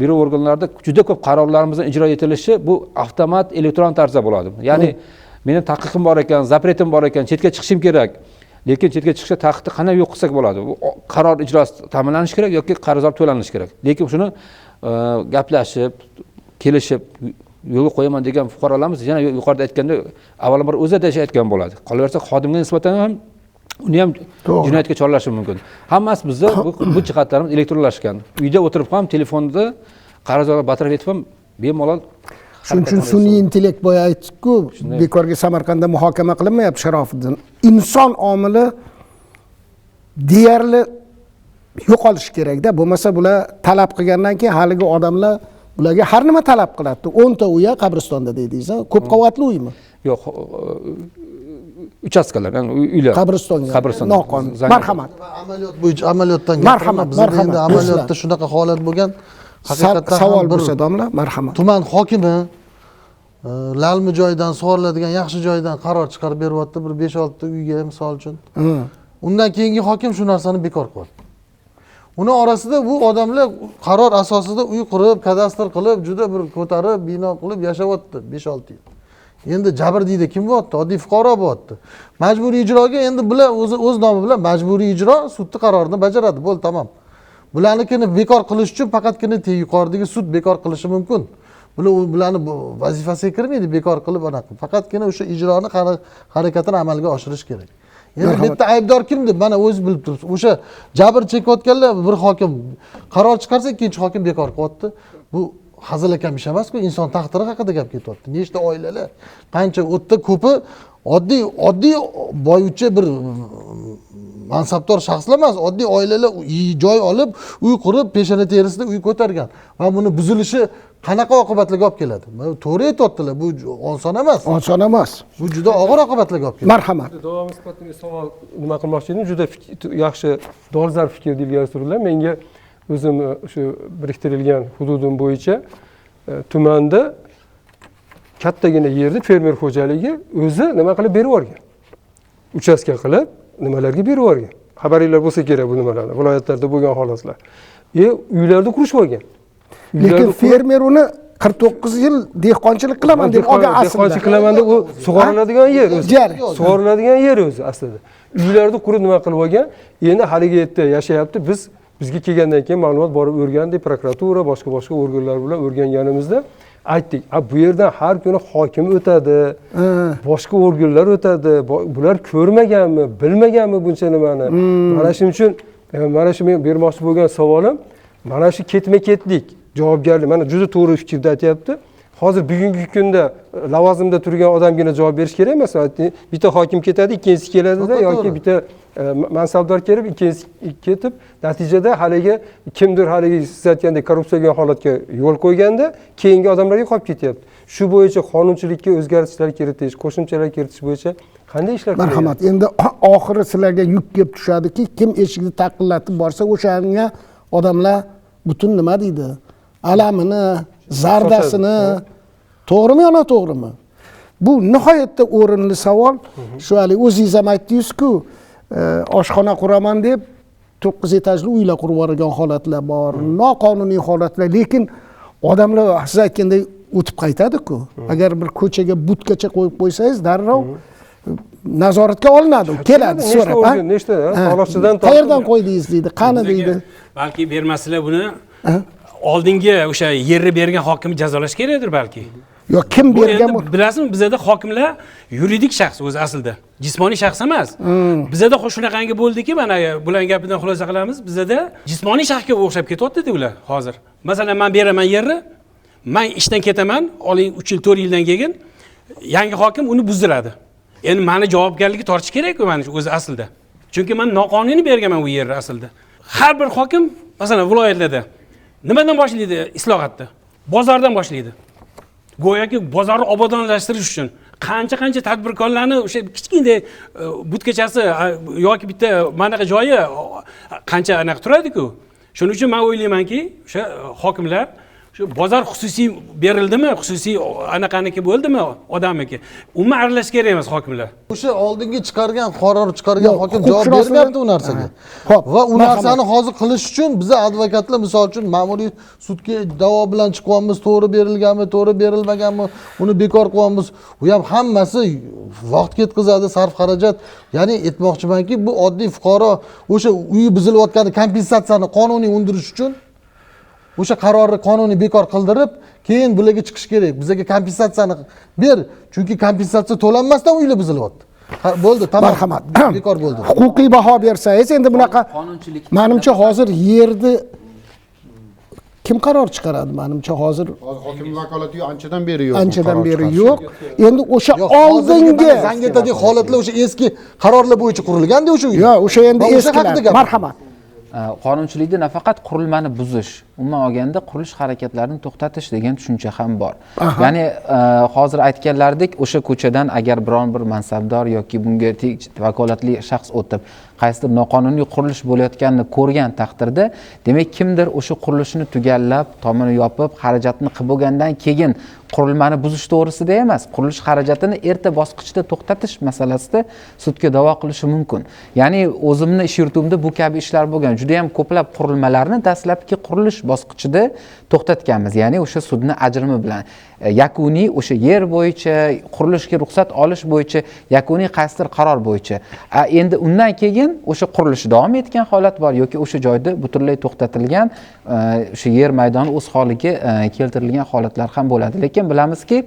biro organlarida juda ko'p qarorlarimizning ijro etilishi bu avtomat elektron tarzda bo'ladi. Ya'ni mening taqiqim bor ekan, zapretim bor ekan, chetga chiqishim kerak. Lekin chetga chiqishga taqiqni qanday yo'q qilsak bo'ladi? Bu qaror ijrosi ta'minlanishi kerak yoki qarzdor to'lanishi kerak. Lekin shuni gaplashib, kelishib yo'lga qo'yaman degan fuqarolarimiz yana yuqorida aytganda avvalambor o'zida yashayotgan bo'ladi. Qolaversa xodimga nisbatan ham uni ham jinoyatga chorlashi mumkin. Hammasi bizda bu jihatlarimiz elektronlashgan. Uyda o'tirib ham telefonda qarzdorga batarya etib ham bemalol. Shuning uchun sun'iy intellekt boya aytdik-ku, bekorga Samarqandda muhokama qilinmayapti Sharofiddin. Inson omili deyarli yo'qolishi kerak-da. Bo'lmasa bular talab qilgandan keyin haligi odamlar bularga har nima talab qiladi. 10 ta uy qabristonda dedingiz, ko'p qavatli uymi? Yo'q, uchastkalar, ya'ni uylar. Qabristonga. Noqonuniy. Marhamat. Amaliyot bo'yicha amaliyotdan marhamat. Endi amaliyotda shunaqa holat bo'lgan. Haqiqatdan savol bo'lsa domla, marhamat. Tuman hokimi lalmi joydan, sug'oriladigan yaxshi joydan qaror chiqarib beryapti, bir 5-6 ta uyga misol uchun. Undan keyingi hokim shu narsani bekor qildi. Uni orasida bu odamlar qaror asosida uy qurib, kadastr qilib, juda bir ko'tarib, bino qilib yashayapti 5-6 yil. Endi jabr deydi kim bo'lyapti? Oddiy fuqaro bo'lyapti. Majburiy ijroga endi bular o'z nomi bilan majburiy ijro sudning qarorini bajaradi. Bo'ldi, tamom. Bularnikini bekor qilish uchun faqatgina yuqoridagi sud bekor qilishi mumkin. Bularni vazifasiga kirmaydi bekor qilib anaqa. Faqatgina o'sha ijroni harakatini amalga oshirish kerak. Endi bu yerda aybdor kim deb mana o'zi bilib turibsiz. O'sha jabr chekayotganlar bir hokim qaror chiqarsa, ikkinchi hokim bekor qilyapti. Bu hazilakam ish emas-ku, inson taqdiri haqida gap ketyapti. Nechta oilalar, qancha o'tda ko'pi oddiy boyuvchi bir mansabdor shaxslar emas, oddiy oilalar joy olib, uy qurib, peshona terisida uy ko'targan va buni buzilishi qanaqa oqibatlarga olib keladi? To'g'ri aytayaptilar, bu oson emas. Oson emas. Bu juda og'ir oqibatlarga olib keladi. Marhamat. Davomi sifatida savol nima qilmoqchi edim? Juda yaxshi dolzarb fikr ilgari surilgan. Menga o'zim shu biriktirilgan hududim bo'yicha tumanda kattagina yerni fermer xo'jaligi o'zi nima qilib berib yuborgan. Uchastka qilib nimalarga berib yuborgan. Xabaringlar bo'lsa kerak bu nimalarni, viloyatlarda bo'lgan holatlar. Uylarda qurishib olgan. Lekin fermer uni 49 yil dehqonchilik qilaman deb olgan aslida. Dehqonchilik qilaman deb u sug'oriladigan yer o'zi. Sug'oriladigan yer o'zi aslida. Uylarni qurib nima qilib olgan? Endi haligi yerda yashayapti. Bizga kelgandan keyin ma'lumot borib o'rgandik, prokuratura, boshqa organlar bilan o'rganganimizda aytdik. Bu yerdan har kuni hokim o'tadi, boshqa organlar o'tadi. Bular ko'rmaganmi, bilmaganmi buncha nimani? Mana shuning uchun mana shu men bermoqchi bo'lgan savolim, mana shu ketma-ketlik javobgarlik. Mana juda to'g'ri fikrda aytyapti. Hozir bugungi kunda lavozimda turgan odamgina javob berish kerak emas. Bitta hokim ketadi, ikkinchisi keladida yoki bitta mansabdor kelib, ikkinchisi ketib, natijada haligi kimdir haligi siz aytgandek korrupsiyaga holatga yo'l qo'yganda, keyingi odamlarga qolib ketyapti. Shu bo'yicha qonunchilikka o'zgartishlar kiritish, qo'shimchalar kiritish bo'yicha qanday ishlar qilyapti? Marhamat. Endi oxiri sizlarga yuk kelib tushadiki, kim eshikni taqillatib borsa, o'shanga odamlar butun nima deydi? Alamini, zardasini, to'g'rimi yo noto'g'rimi? Bu nihoyatda o'rinli savol. Shu hali o'zingiz ham aytdingiz-ku, oshxona quraman deb 9 etajli uylar qurib yuborgan holatlar bor, noqonuniy holatlar, lekin odamlar siz aytgandek o'tib qaytadi-ku. Agar bir ko'chaga budkacha qo'yib qo'ysangiz, darrov nazoratga olinadi, keladi, so'rab. Nechta soliqchidan qayerdan qo'ydingiz deydi, qani deydi. Balki bermaslar buni oldingi o'sha yerni bergan hokimni jazolash kerakdir balki. Yo'q, kim bergan? Bilasizmi, bizda hokimlar yuridik shaxs o'zi aslida, jismoniy shaxs emas. Bizda shunaqangi bo'ldiki, mana bularning gapidan xulosa qilamiz, bizda jismoniy shaxsga o'xshab ketyapti ular hozir. Masalan, men beraman yerni, men ishdan ketaman, oling 3 yil, 4 yildan keyin yangi hokim uni buzdiradi. Endi meni javobgarlikka tortish kerak-ku mana o'zi aslida. chunki men noqonuniy berganman u yerni aslida. Har bir hokim masalan viloyatlarda nimadan boshlaydi islohotni? Bozordan boshlaydi. Go'yoki bozorni obodonlashtirish uchun qancha tadbirkorlarni o'sha kichkina butkachasi yoki bitta manaqa joyi qancha anaqa turadi-ku. Shuning uchun men o'ylaymanki, o'sha hokimlar shu bozor xususiy berildimi, xususiy anaqaniki bo'ldimi odamniki, umuman aralashish kerak emas hokimlar. O'sha oldingi chiqargan qaror chiqargan hokim javob bermayapti u narsaga. Va u narsani hozir qilish uchun biza advokatlar misol uchun ma'muriy sudga da'vo bilan chiqyapmiz, to'g'ri berilganmi, to'g'ri berilmaganmi, uni bekor qilyapmiz. Bu ham hammasi vaqt ketkazadi, sarf xarajat. Ya'ni aytmoqchimanki, bu oddiy fuqaro o'sha uyi buzilayotgan kompensatsiyani qonuniy undirish uchun o'sha qarorni qonuniy bekor qildirib, keyin bularga chiqish kerak. Bizga kompensatsiyani ber, chunki kompensatsiya to'lanmasdan uylar buzilyapti. Bo'ldi, tamom. Marhamat. Bekor bo'ldi. Huquqiy baho bersangiz, endi bunaqa menimcha hozir yerni kim qaror chiqaradi? Menimcha hozir hokim vakolati anchadan beri yo'q. Anchadan beri yo'q. Endi o'sha oldingi Zangetadagi holatlar o'sha eski qarorlar bo'yicha qurilganda o'sha uy. Yo'q, o'sha endi eskilar. Marhamat. Qonunchilikda nafaqat qurilmani buzish, umuman olganda qurilish harakatlarini to'xtatish degan tushuncha ham bor. Ya'ni hozir aytganlaridek, o'sha ko'chadan agar biron bir mansabdor yoki bunga vakolatli shaxs o'tib, qaysidir noqonuniy qurilish bo'layotganini ko'rgan taqdirda, demak kimdir o'sha qurilishni tugallab, tomini yopib, xarajatni qilib bo'lgandan keyin qurilmani buzish to'g'risida emas, qurilish xarajatini erta bosqichda to'xtatish masalasida sudga da'vo qilishi mumkin. Ya'ni o'zimni ish yurtimda bu kabi ishlar bo'lgan. Juda ham ko'plab qurilmalarni dastlabki qurilish bosqichida to'xtatganmiz. Ya'ni o'sha sudni ajrimi bilan yakuniy o'sha yer bo'yicha, qurilishga ruxsat olish bo'yicha yakuniy qaysidir qaror bo'yicha. Endi undan keyin o'sha qurilish davom etgan holat bor yoki o'sha joyda butunlay to'xtatilgan o'sha yer maydoni o'z holiga keltirilgan holatlar ham bo'ladi. Lekin bilamizki,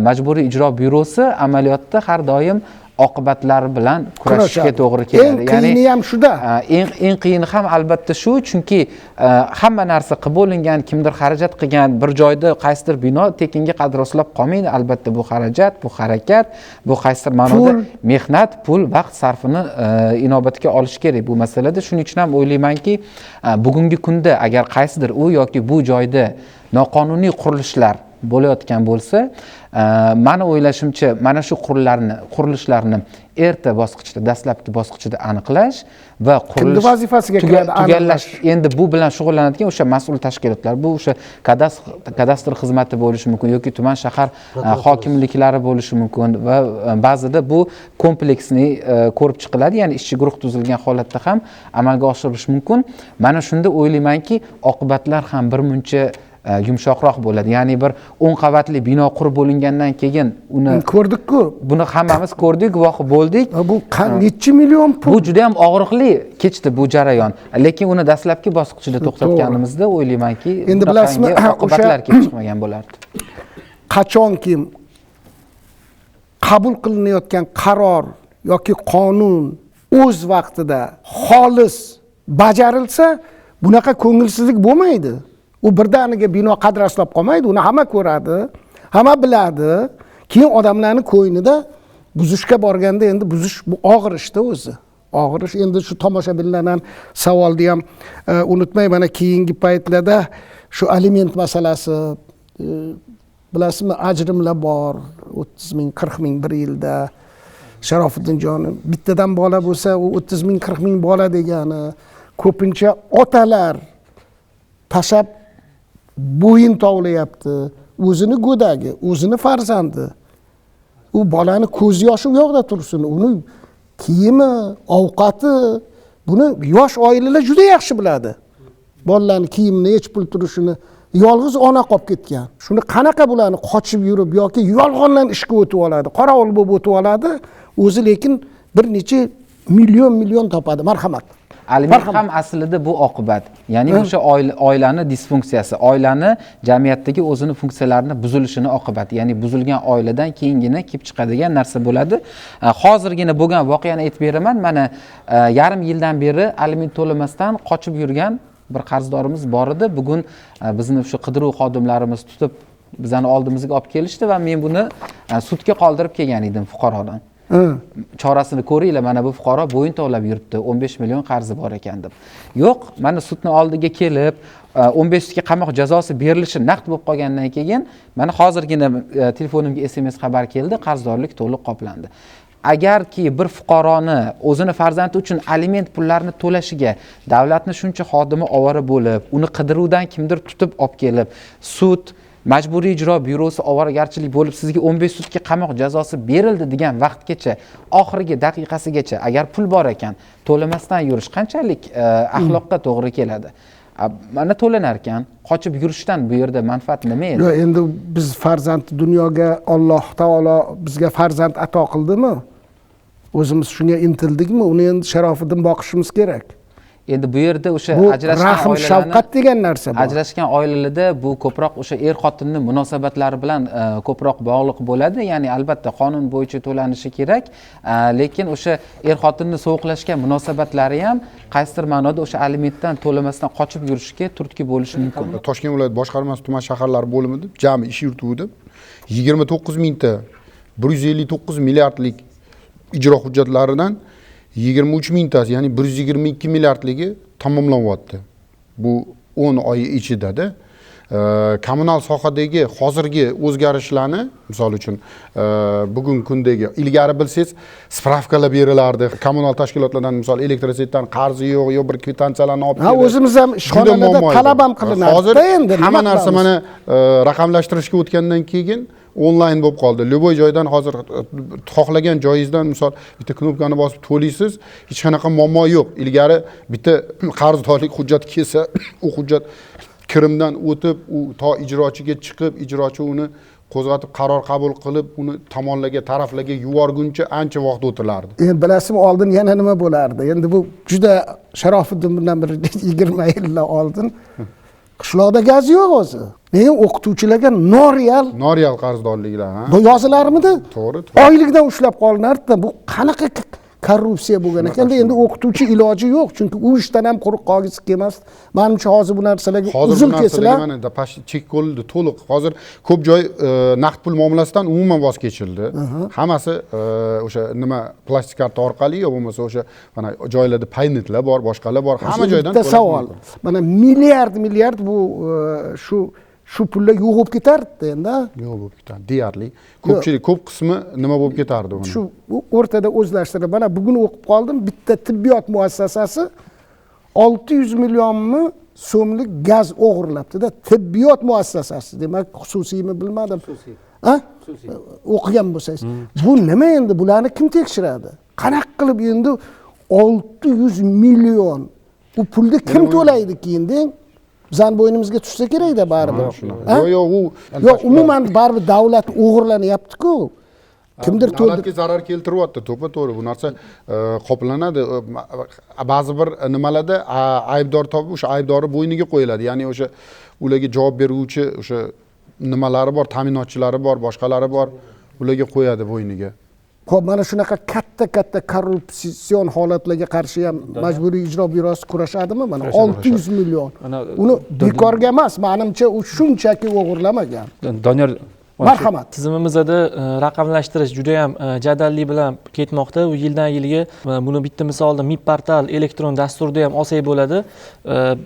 Majburiy ijro byurosi amaliyotda har doim oqibatlar bilan kurashishga to'g'ri keladi. Eng qiyini ham shuda. Eng qiyini ham albatta shu, chunki hamma narsa qilib bo'lingan, kimdir xarajat qilgan, bir joyda qaysidir bino tekinga qadroslab qolmaydi. Albatta bu xarajat, bu harakat, bu qaysidir ma'noda mehnat, pul, vaqt sarfini inobatga olish kerak bu masalada. Shuning uchun ham o'ylaymanki, bugungi kunda agar qaysidir u yoki bu joyda noqonuniy qurilishlar bo'layotgan bo'lsa, meni o'ylashimcha mana shu qurilishlarni erta bosqichda, dastlabki bosqichda aniqlash va qurilish vazifasiga kiradi, tugallash. Endi bu bilan shug'ullanadigan o'sha mas'ul tashkilotlar, bu o'sha kadastr xizmati bo'lishi mumkin yoki tuman shahar hokimliklari bo'lishi mumkin va ba'zida bu kompleksni ko'rib chiqiladi, ya'ni ishchi guruh tuzilgan holatda ham amalga oshirilishi mumkin. Mana shunda o'ylaymanki, oqibatlar ham bir muncha yumshoqroq bo'ladi. Ya'ni bir 10 qavatli bino qurib bo'lingandan keyin uni ko'rdik-ku. Buni hammamiz ko'rdik, guvohi bo'ldik. Bu necha million pul? Bu juda ham og'riqli kechdi bu jarayon. Lekin uni dastlabki bosqichda to'xtatganimizda o'ylaymanki, endi bilasizmi, oqibatlar kelib chiqmagan bo'lardi. Qachonki qabul qilinayotgan qaror yoki qonun o'z vaqtida xolis bajarilsa, bunaqa ko'ngilsizlik bo'lmaydi. U birdaniga bino qadroslab qolmaydi, uni hamma ko'radi, hamma biladi. Keyin odamlarning ko'nglida buzishga borganda endi buzish bu og'ir ishda o'zi. Og'ir ish. Endi shu tomoshabinlardan savolni ham unutmay, mana keyingi paytlarda shu aliment masalasi, bilasizmi, ajrimlar bor. 30 ming, 40 ming bir yilda. Sharofiddinjonim bittadan bola bo'lsa, u 30 ming, 40 ming bola degani. Ko'pincha otalar tashab bo'yin tovlayapti, o'zini go'dagi, o'zini farzandi. U bolani ko'z yoshi u yoqda tursin, uni kiyimi, ovqati, buni yosh oilalar juda yaxshi biladi. Bolalarning kiyimini yechib pul turishini yolg'iz ona qolib ketgan. Shuni qanaqa bularni qochib yurib yoki yolg'ondan ishga o'tib oladi, qorovul bo'lib o'tib oladi, o'zi lekin bir necha million topadi. Marhamat. Aliment ham aslida bu oqibat. Ya'ni o'sha oilani disfunksiyasi, oilani jamiyatdagi o'zini funksiyalarini buzilishini oqibati. Ya'ni buzilgan oiladan keyingina kelib chiqadigan narsa bo'ladi. Hozirgina bo'lgan voqeani aytib beraman. Mana yarim yildan beri aliment to'lamasdan qochib yurgan bir qarzdorimiz bor edi. Bugun bizni shu qidiruv xodimlarimiz tutib bizani oldimizga olib kelishdi va men buni sudga qoldirib kelgan edim fuqarodan. chorasini ko'ringlar, mana bu fuqaro bo'yin tovlab yuribdi, 15 million qarzi bor ekan deb. Yo'q, mana sudning oldiga kelib 15 sutga qamoq jazosi berilishi naqd bo'lib qolgandan keyin mana hozirgina telefonimga SMS xabar keldi, qarzdorlik to'liq qoplandi. Agarki bir fuqaroni o'zini farzandi uchun aliment pullarini to'lashiga davlatni shuncha xodimi ovora bo'lib, uni qidiruvdan kimdir tutib olib kelib, sud Majburiy ijro byurosi ovoragarchilik bo'lib sizga 15 sutga qamoq jazosi berildi degan vaqtgacha, oxirgi daqiqasigacha agar pul bor ekan, to'lamasdan yurish qanchalik axloqqa to'g'ri keladi? Mana to'lanar ekan, qochib yurishdan bu yerda manfaat nima edi? Yo'q, endi biz farzand dunyoga Alloh taolo bizga farzand ato qildimi? O'zimiz shunga intildikmi? Uni endi sharofidan boqishimiz kerak. Endi bu yerda o'sha ajrashgan rahm shafqat degan narsa bor. Ajrashgan oilalarda bu ko'proq o'sha er-xotinning munosabatlari bilan ko'proq bog'liq bo'ladi. Ya'ni albatta qonun bo'yicha to'lanishi kerak, lekin o'sha er-xotinning sovuqlashgan munosabatlari ham qaysidir ma'noda o'sha alimentdan to'lamasdan qochib yurishga turtki bo'lishi mumkin. Toshkent viloyat boshqarmasi tuman shaharlar bo'limida jami ish yurituda 29 mingta 159 milliardlik ijro hujjatlaridan 23 mingtasi, ya'ni 122 milliardligi tamomlanyapti. Bu 10 oy ichida kommunal sohadagi hozirgi o'zgarishlarni, misol uchun bugungi kundagi ilgari bilsangiz spravkalar berilardi. Kommunal tashkilotlardan misol elektrositdan qarzi yo'q, yo bir kvitansiyalarni olib kelib. O'zimiz ham ishxonada talab ham qilinadi. Hozir hamma narsa mana raqamlashtirishga o'tgandan keyin onlayn bo'lib qoldi. Любой joydan hozir xohlagan joyingizdan misol bitta knopkani bosib to'laysiz, hech qanaqa muammo yo'q. Ilgari bitta qarzdorlik hujjati kelsa, u hujjat kirimdan o'tib, u to ijrochiga chiqib, ijrochi uni qo'zg'atib qaror qabul qilib, uni tomonlarga, taraflarga yuborguncha ancha vaqt o'tilardi. Endi bilasizmi, oldin yana nima bo'lardi? Endi bu juda Sharofiddin bilan bir 20 yillar oldin qishloqda gaz yo'q o'zi. Men o'qituvchilarga noreal qarzdorliklar, ha? Bu yozilarmidi? To'g'ri. Oylikdan ushlab qolinardi. Bu qanaqa korrupsiya bo'lgan ekan. Endi o'qituvchi iloji yo'q, chunki u ishdan ham quruq qolgisi kelmasdi. Menimcha hozir bu narsalarga uzun kelsalar, mana chek qo'yildi to'liq. Hozir ko'p joy naqd pul muomalasidan umuman voz kechildi. Hammasi o'sha nima plastik karta orqali yo bo'lmasa o'sha mana joylarda paynitlar bor, boshqalar bor. Hamma joydan bitta savol. Mana milliard bu shu pullar yo'q bo'lib ketardi endi. Yo'q bo'lib ketardi, deyarli. Ko'pchilik, ko'p qismi nima bo'lib ketardi uni. Shu o'rtada o'zlashtirib, mana bugun o'qib qoldim, bitta tibbiyot muassasasi 600 millionmi so'mlik gaz o'g'irlabdi-da, tibbiyot muassasasi. Demak, xususiymi bilmadim. Xususiy. Ha? Xususiy. O'qigan bo'lsangiz. Bu nima endi? Bularni kim tekshiradi? Qanaqa qilib endi 600 million u pulni kim to'laydi keyin deng? Bizning bo'ynimizga tushsa kerak-da baribir. Yo'q, umuman baribir davlat o'g'irlanyapti-ku. Kimdir davlatga zarar keltiryapti, to'g'ri. Bu narsa qoplanadi. Ba'zi bir nimalarda aybdor topib, o'sha aybdorni bo'yniga qo'yiladi. Ya'ni o'sha ularga javob beruvchi o'sha nimalari bor, ta'minotchilari bor, boshqalari bor, ularga qo'yadi bo'yniga. Xo'p, mana shunaqa katta korrupsion holatlarga qarshi ham Majburiy ijro byurosi kurashadimi? Mana 600 million. Uni bekorga emas, menimcha u shunchaki o'g'irlamagan. Doniyor, marhamat. Tizimimizda raqamlashtirish juda ham jadallik bilan ketmoqda. U yildan yilga buni bitta misolda MIP portal elektron dasturda ham olsak bo'ladi.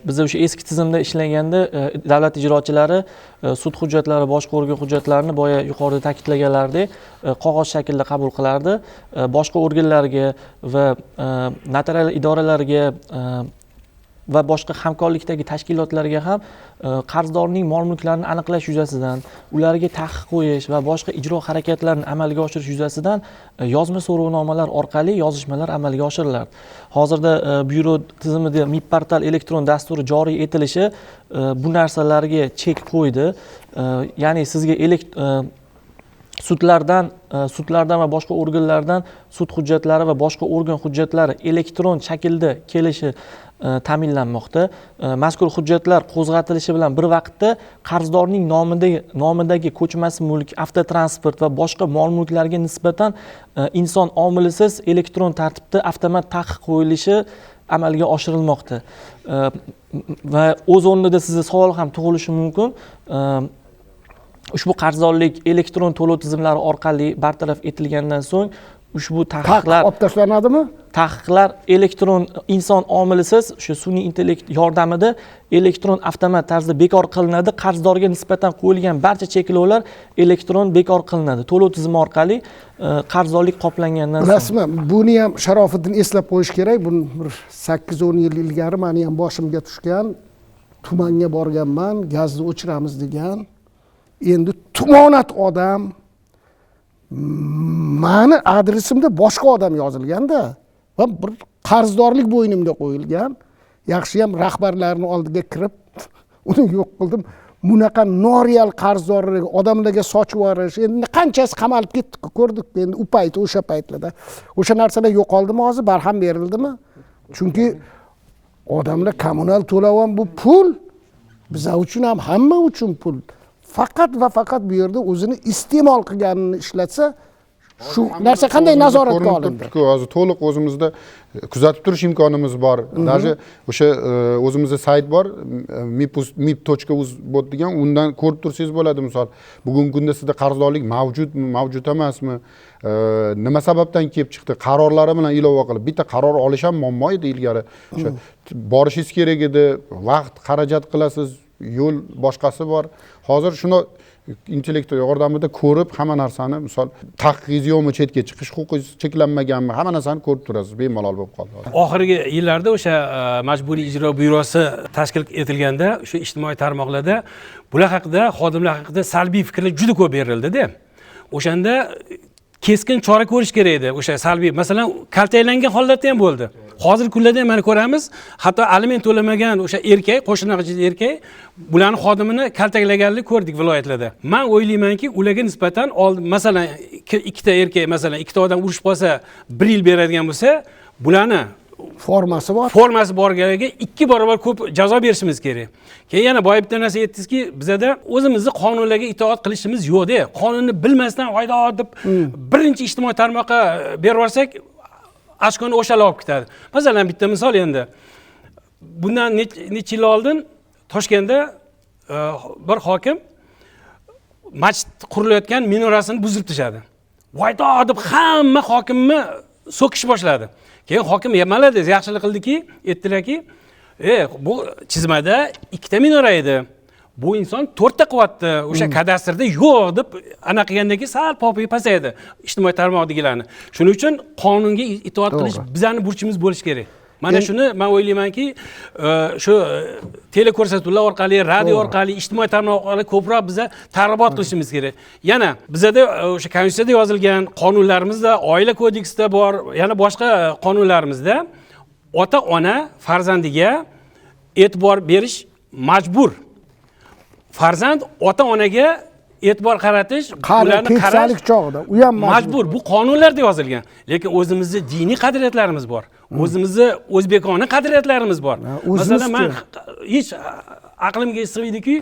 Biz o'sha eski tizimda ishlaganda davlat ijrochilari sud hujjatlari, boshqa organ hujjatlarini boya yuqorida ta'kidlaganlaridek qog'oz shaklda qabul qilardi. Boshqa organlarga va notarial idoralarga va boshqa hamkorlikdagi tashkilotlarga ham qarzdorning mol-mulklarini aniqlash yuzasidan, ularga taqiq qo'yish va boshqa ijro harakatlarini amalga oshirish yuzasidan yozma so'rovnomalar orqali yozishmalar amalga oshirilardi. Hozirda byuro tizimida MIP portal elektron dasturi joriy etilishi bu narsalarga chek qo'ydi. Ya'ni sizga sudlardan va boshqa organlardan sud hujjatlari va boshqa organ hujjatlari elektron shaklda kelishi ta'minlanmoqda. Mazkur hujjatlar qo'zg'atilishi bilan bir vaqtda qarzdorning nomidagi ko'chmas mulk, avtotransport va boshqa mol-mulklarga nisbatan inson omilisiz elektron tartibda avtomat taqiq qo'yilishi amalga oshirilmoqda. Va o'z o'rnida sizga savol ham tug'ilishi mumkin. Ushbu qarzdorlik elektron to'lov tizimlari orqali bartaraf etilgandan so'ng ushbu taqiq taqiqlar olib tashlanadimi? taqiqlar elektron inson omilisiz shu sun'iy intellekt yordamida elektron avtomat tarzda bekor qilinadi. Qarzdorga nisbatan qo'yilgan barcha cheklovlar elektron bekor qilinadi. To'lov tizimi orqali qarzdorlik qoplangandan so'ng. Bilasizmi, buni ham Sharofiddin eslab qo'yish kerak. Buni bir 8-10 yil ilgari meni ham boshimga tushgan. Tumanga borganman, gazni o'chiramiz degan. Endi tumonat odam mani adresimda boshqa odam yozilganda va bir qarzdorlik bo'ynimga qo'yilgan. Yaxshi ham rahbarlarning oldiga kirib uni yo'q qildim. Bunaqa noreal qarzdorlik odamlarga sochib yuborish, endi qanchasi qamalib ketdi, ko'rdik endi u payt, o'sha paytlarda. O'sha narsalar yo'qoldimi hozir, barham berildimi? Chunki odamlar kommunal to'lagan bu pul bizlar uchun ham hamma uchun pul. Faqat va faqat bu yerda o'zini iste'mol qilganini ishlatsa, shu narsa qanday nazoratga olindi? Hozir to'liq o'zimizda kuzatib turish imkonimiz bor. Даже o'sha o'zimizda sayt bor, mip.uz bot degan, undan ko'rib tursangiz bo'ladi. Misol, bugungi kunda sizda qarzdorlik mavjudmi, mavjud emasmi? Nima sababdan kelib chiqdi? Qarorlari bilan ilova qilib, bitta qaror olish ham muammo edi ilgari. O'sha borishingiz kerak edi, vaqt xarajat qilasiz, yo'l boshqasi bor. Hozir shuni intellekt yordamida ko'rib, hamma narsani, misol, taqiqingiz yo'qmi, chetga chiqish huquqingiz cheklanmaganmi, hamma narsani ko'rib turasiz, bemalol bo'lib qoldi. Oxirgi yillarda o'sha majburiy ijro byurosi tashkil etilganda, shu ijtimoiy tarmoqlarda bular haqida, xodimlar haqida salbiy fikrlar juda ko'p berildi-da. O'shanda keskin chora ko'rish kerak edi. O'sha salbiy, masalan, kaltaklangan holatda ham bo'ldi. Hozirgi kunlarda ham mana ko'ramiz, hatto aliment to'lamagan o'sha erkak, qo'shniqchi erkak bularni xodimini kaltaklaganlik ko'rdik viloyatlarda. Men o'ylaymanki, ularga nisbatan masalan, ikkita erkak, masalan, ikkita odam urushib qolsa, 1 yil beradigan bo'lsa, bularni formasi bor. Formasi borganiga 2 barobar ko'p jazo berishimiz kerak. Keyin yana boya bitta narsa aytdingizki, bizda o'zimizni qonunlarga itoat qilishimiz yo'q-da. Qonunni bilmasdan oyda deb birinchi ijtimoiy tarmoqqa berib yuborsak, ashkoni o'shalar olib ketadi. Masalan, bitta misol endi. Bundan necha yil oldin Toshkentda bir hokim masjid qurilayotgan minorasini buzib tashladi. Voydo deb hamma hokimni so'kish boshladi. Keyin hokim malades yaxshilik qildiki, aytdilarki, bu chizmada 2 ta minora edi. Bu inson 4 ta qilyapti. O'sha kadastrda yo'q deb ana qilgandan keyin sal popiy pasaydi ijtimoiy tarmoqdagilarni. Shuning uchun qonunga itoat qilish bizning burchimiz bo'lishi kerak. Mana shuni men o'ylaymanki, shu teleko'rsatuvlar orqali, radio orqali, ijtimoiy tarmoq orqali ko'proq biza targ'ibot qilishimiz kerak. Yana bizda o'sha konstitutsiyada yozilgan qonunlarimizda, oila kodeksida bor, yana boshqa qonunlarimizda ota-ona farzandiga e'tibor berish majbur. Farzand ota-onaga e'tibor qaratish, ularni qarash chog'ida u ham majbur. Bu qonunlarda yozilgan. Lekin o'zimizning diniy qadriyatlarimiz bor. O'zimizning o'zbekona qadriyatlarimiz bor. Masalan, men hech aqlimga sig'maydiki,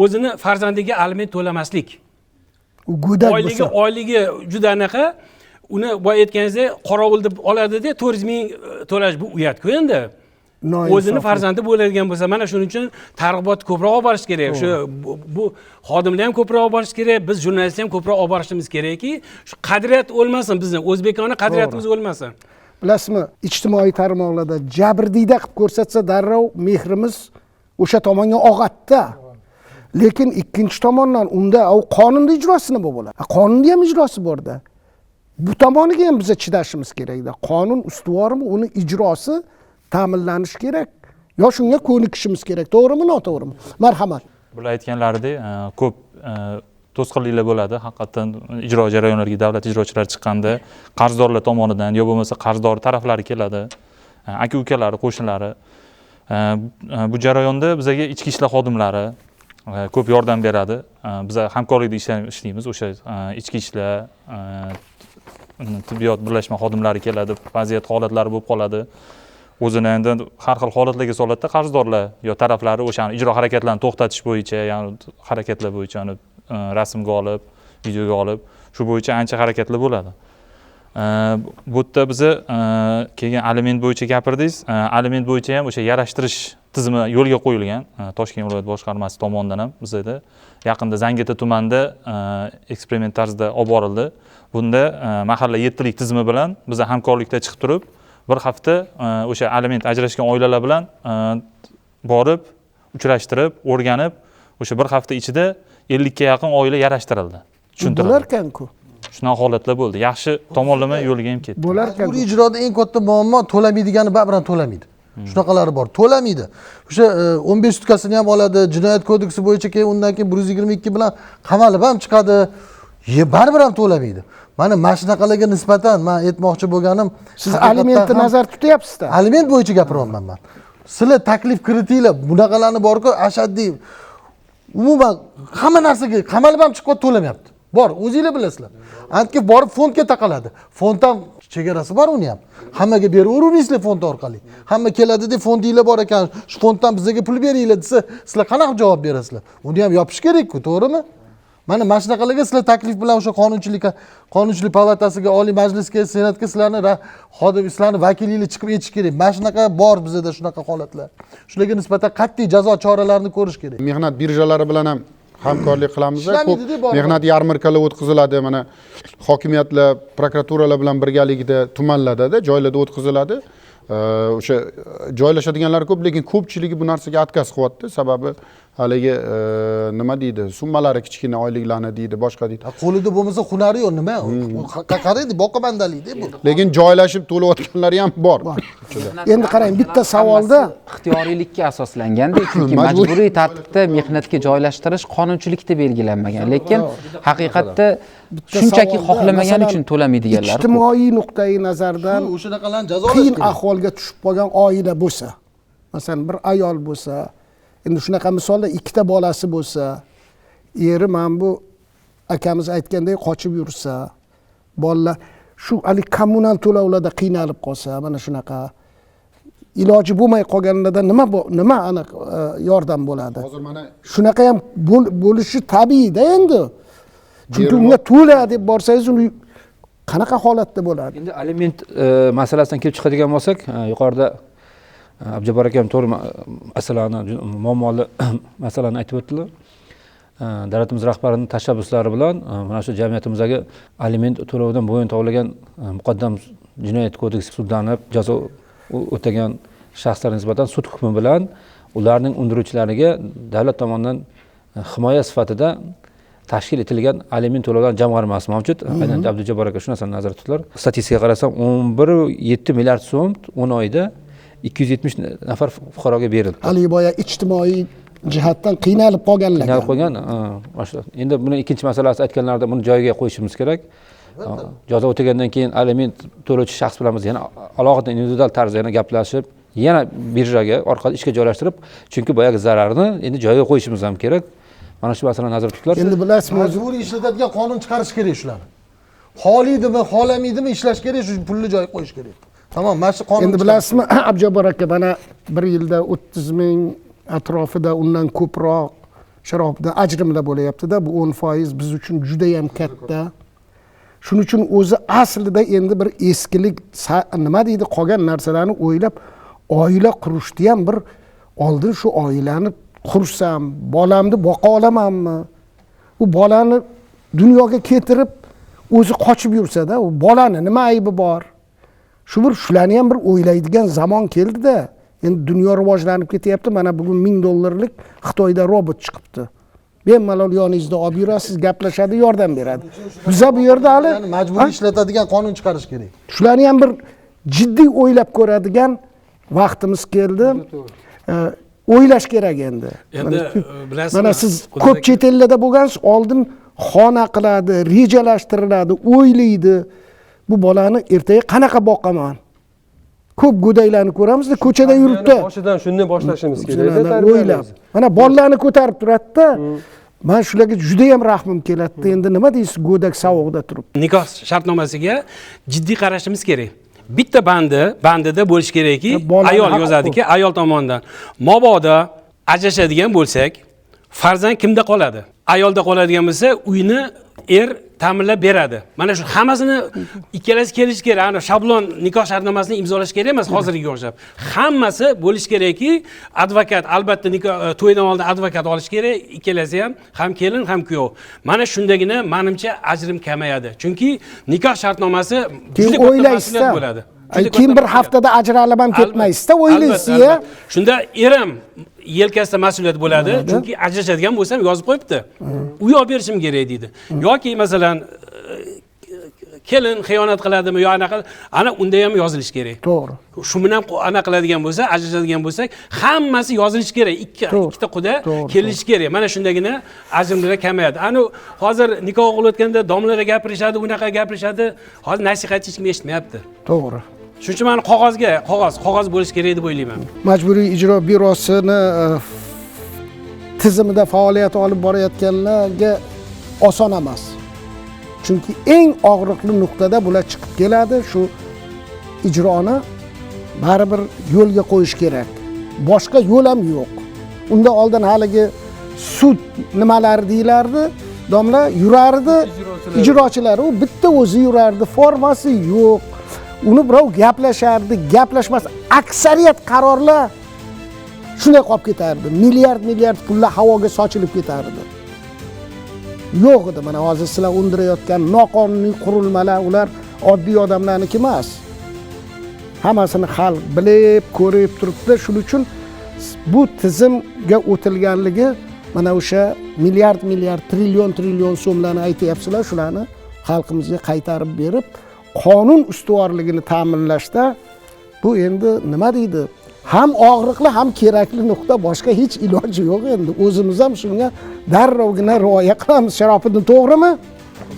o'zini farzandiga aliment to'lamaslik. U go'dak bo'lsa, oyligi juda anaqa, uni boya aytganingizdek qorovul deb oladi-da, 400 ming to'lash bu uyat-ku endi. O'zini farzandi bo'ladigan bo'lsa, mana shuning uchun targ'ibot ko'proq olib borish kerak. Shu bu xodimlar ham ko'proq olib borish kerak, biz jurnalistlar ham ko'proq olib borishimiz kerakki, shu qadriyat o'lmasin, bizning o'zbekona qadriyatimiz o'lmasin. Bilasizmi, ijtimoiy tarmoqlarda jabrdiyda qilib ko'rsatsa darrov mehrimiz o'sha tomonga og'atda. Lekin ikkinchi tomondan unda qonunda ijrosini bo'ladi. Qonunda ham ijrosi borda. Bu tomoniga ham biz chidashimiz kerakda. Qonun ustuvormi, uni ijrosi ta'minlanishi kerak. Yo shunga ko'nikishimiz kerak. To'g'rimi, noto'g'rimi? Marhamat. Bular aytganlaridek, ko'p to'sqinliklar bo'ladi. Haqiqatan ijro jarayonlariga davlat ijrochilari chiqqanda qarzdorlar tomonidan yo bo'lmasa qarzdor taraflari keladi. Aka-ukalari, qo'shnilari. Bu jarayonda bizga ichki ishlar xodimlari ko'p yordam beradi. Biz hamkorlikda ishlaymiz. O'sha ichki ishlar, tibbiyot birlashma xodimlari keladi. Vaziyat holatlari bo'lib qoladi. O'zini endi har xil holatlarga soladida qarzdorlar yo taraflari o'sha ijro harakatlarini to'xtatish bo'yicha, ya'ni harakatlar bo'yicha uni rasmga olib, videoga olib, shu bo'yicha ancha harakatlar bo'ladi. Bu yerda biz keyin aliment bo'yicha gapirdingiz. Aliment bo'yicha ham o'sha yarashtirish tizimi yo'lga qo'yilgan Toshkent viloyat boshqarmasi tomonidan ham bizda yaqinda Zangio'ta tumanida eksperiment tarzida olib borildi. Bunda mahalla 7lik tizimi bilan biz hamkorlikda chiqib turib, bir hafta o'sha aliment ajrashgan oilalar bilan borib, uchrashtirib, o'rganib, o'sha bir hafta ichida 50 ga yaqin oila yarashtirildi. Tushuntirildi. Bo'larkan-ku. Shunaqa holatlar bo'ldi. Yaxshi tomonlama yo'lga ham ketdi. Bo'larkan. Majburiy ijroda eng katta muammo to'lamaydigani baribir to'lamaydi. Shunaqalari bor. To'lamaydi. O'sha 15 sutkasini ham oladi, jinoyat kodeksi bo'yicha keyin undan keyin 122 bilan qamalib ham chiqadi. Baribir ham to'lamaydi. Mana shunaqalarga nisbatan men aytmoqchi bo'lganim, Siz alimentni nazarda tutyapsiz-da. Aliment bo'yicha gapiryapman men. Sizlar taklif kiritinglar, bunaqalarni bor-ku, ashaddiy umuman hamma narsaga qamalib ham chiqib to'lamayapti. Bor, o'zingizlar bilasizlar. Antki borib fondga taqaladi. Fond ham chegarasi bor uni ham. Hammaga beraverasizlar fond orqali. Hamma keladi-da, fondinglar bor ekan, shu fonddan bizga pul beringlar desa, sizlar qanaqa javob berasizlar? Uni ham yopish kerak-ku, to'g'rimi? Mana shunaqalarga sizlar taklif bilan o'sha qonunchilik palatasiga, Oliy Majlisga, Senatga sizlarni sizlarni vakilinglar chiqib aytish kerak. Mana shunaqa bor bizda shunaqa holatlar. Shularga nisbatan qat'iy jazo choralarini ko'rish kerak. Mehnat birjalari bilan ham hamkorlik qilamiz. Ko'p mehnat yarmarkalari o'tkaziladi. Mana hokimiyatlar, prokuraturalar bilan birgalikda tumanlarda, joylarda o'tkaziladi. O'sha joylashadiganlar ko'p, lekin ko'pchiligi bu narsaga отказ qilyapti. Sababi haligi nima deydi, summalari kichkina oyliklarni deydi, boshqa deydi. Qo'lida bo'lmasa hunari yo'q, nima? Qaraydi, boqabandalikda bu. Lekin joylashib to'layotganlari ham bor. Endi qarang, bitta savolda ixtiyoriylikka asoslanganda, chunki majburiy tartibda mehnatga joylashtirish qonunchilikda belgilanmagan, lekin haqiqatda shunchaki xohlamagani uchun to'lamaydiganlar. ijtimoiy nuqtai nazardan O'shanaqalarni jazolash qiyin kerak. ahvolga tushib qolgan oila bo'lsa, masalan bir ayol bo'lsa, endi shunaqa misolda ikkita bolasi bo'lsa, eri mana bu akamiz aytgandek qochib yursa, bolalar shu kommunal to'lovlarda qiynalib qolsa, mana shunaqa iloji bo'lmay qolganlarda nima aniq yordam bo'ladi? Hozir mana Shunaqa ham bo'lishi tabiiyda endi. Chunki unga to'la deb borsangiz, uni qanaqa holatda bo'ladi? Endi aliment masalasidan kelib chiqadigan bo'lsak, yuqorida Abjabor akam to'g'ri masalani, muammoli masalani aytib o'tdilar. Davlatimiz rahbarining tashabbuslari bilan mana shu jamiyatimizdagi aliment to'lovidan bo'yin tovlagan muqaddam jinoyat kodeksi sudlanib jazo o'tagan shaxslarga nisbatan sud hukmi bilan ularning undiruvchilariga davlat tomonidan himoya sifatida tashkil etilgan aliment to'lovlari jamg'armasi mavjud. Aynan Abdujabbor aka shu narsani nazarda tutdilar. Statistikaga qarasam 11,7 milliard so'm 10 oyda 270 nafar fuqaroga berildi. Hali boya ijtimoiy jihatdan qiynalib qolganlar. Qiynalib qolgan. Endi buni ikkinchi masalasi aytganlarda buni joyiga qo'yishimiz kerak. Jazo o'tagandan keyin aliment to'lovchi shaxs bilan biz yana alohida individual tarzda yana gaplashib, yana birjaga orqali ishga joylashtirib, chunki boyagi zararni endi joyiga qo'yishimiz ham kerak. Mana shu masalani nazarda tutiladi. Endi bilasizmi, Majburiy ishlatadigan qonun chiqarish kerak shularni. Xoliydimi, xohlamaydimi ishlash kerak, shu pulni joyiga qo'yish kerak. Tamam, mana shu qonun. endi bilasizmi, Abjabor aka mana bir yilda 30 ming atrofida undan ko'proq sharobda ajrimlar bo'layapti-da, bu 10% biz uchun juda ham katta. Shuning uchun o'zi aslida endi bir eskilik nima deydi, qolgan narsalarni o'ylab oila qurishni ham bir oldin shu oilani qursam, bolamni boqa olamanmi? U bolani dunyoga keltirib o'zi qochib yursa-da, u bolani nima aybi bor? Shularni ham bir o'ylaydigan zamon keldi-da. Endi dunyo rivojlanib ketyapti. Mana bugun $1000 Xitoyda robot chiqibdi. Bemalol yoningizda olib yurasiz, gaplashadi, yordam beradi. Biza bu yerda hali majburiy ishlatadigan qonun chiqarish kerak. Shularni ham bir jiddiy o'ylab ko'radigan vaqtimiz keldi. O'ylash kerak endi. Endi bilasizmi, mana siz ko'p chet ellarda bo'lgansiz, oldin xona qiladi, rejalashtiriladi, o'ylaydi. Bu bolani ertaga qanaqa boqaman? Ko'p go'daylarni ko'ramizda, ko'chada yuribdi. Boshidan shunday boshlashimiz kerak. O'ylab. Mana bolalarni ko'tarib turadi-da. Men shularga juda ham rahmim keladi. Endi nima deysiz, go'dak sovuqda turib. Nikoh shartnomasiga jiddiy qarashimiz kerak. Bitta bandida bo'lish kerakki, ayol yozadiki, ayol tomonidan mabodo ajrashadigan bo'lsak, farzand kimda qoladi? Ayolda qoladigan bo'lsa, uyni er ta'minlab beradi. Mana shu hammasini ikkalasi kelishi kerak. Ana shablon nikoh shartnomasini imzolash kerak emas hozirgiga o'xshab. Hammasi bo'lish kerakki, advokat albatta to'ydan oldin advokat olish kerak, ikkalasi ham kelin ham kuyov. Mana shundagina menimcha ajrim kamayadi. Chunki nikoh shartnomasi juda katta mas'uliyat bo'ladi. Keyin bir haftada ajralib ham ketmaysizda o'ylaysiz-ya. Shunda erim yelkasida mas'uliyat bo'ladi, chunki ajrashadigan bo'lsam yozib qo'yibdi. Uy olib berishim kerak deydi. Yoki masalan kelin xiyonat qiladimi yo anaqa, ana unda ham yozilish kerak. To'g'ri. Shu bilan ana qiladigan bo'lsa, ajrashadigan bo'lsak, hammasi yozilishi kerak. Ikkita quda kelishi kerak. Mana shundagina ajrimlar kamayadi. Ana hozir nikoh qilayotganda domlalar gapirishadi, unaqa gapirishadi. Hozir nasihatchi hech kim eshitmayapti. To'g'ri. Shuning uchun men qog'oz bo'lishi kerak deb o'ylayman. Majburiy ijro byrosini tizimida faoliyat olib borayotganlarga oson emas. Chunki eng og'riqli nuqtada bular chiqib keladi, shu ijroni baribir yo'lga qo'yish kerak. Boshqa yo'l ham yo'q. Unda oldin haligi sud nimalari deyilardi, domla yurardi, ijrochilar u bitta o'zi yurardi, formasi yo'q. Uni birov gaplashardi, gaplashmas. Aksariyat qarorlar shunday qolib ketardi. Milliard pullar havoga sochilib ketardi. Yo'q edi. Mana hozir sizlar undirayotgan noqonuniy qurilmalar, ular oddiy odamlarniki emas. Hammasini xalq bilib, ko'rib turibdi. Shuning uchun bu tizimga o'tilganligi mana o'sha milliard, trillion so'mlarni aytyapsizlar, shularni xalqimizga qaytarib berib, qonun ustuvorligini ta'minlashda bu endi nima deydi? Ham og'riqli, ham kerakli nuqta, boshqa hech iloji yo'q endi. O'zimiz ham shunga darrovgina rioya qilamiz. Sharofiddin, to'g'rimi?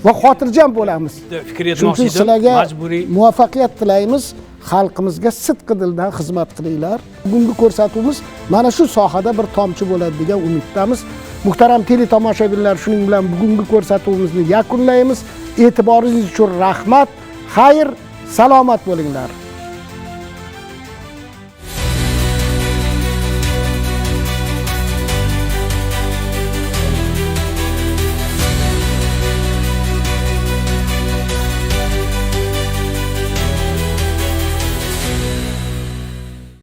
Va xotirjam bo'lamiz. Fikr etmoqchi edim, majburiy muvaffaqiyat tilaymiz. Xalqimizga sidqi dildan xizmat qilinglar. Bugungi ko'rsatuvimiz mana shu sohada bir tomchi bo'ladi degan umiddamiz. Muhtaram teletomoshabinlar, shuning bilan bugungi ko'rsatuvimizni yakunlaymiz. E'tiboringiz uchun rahmat. Xayr, salomat bo'linglar.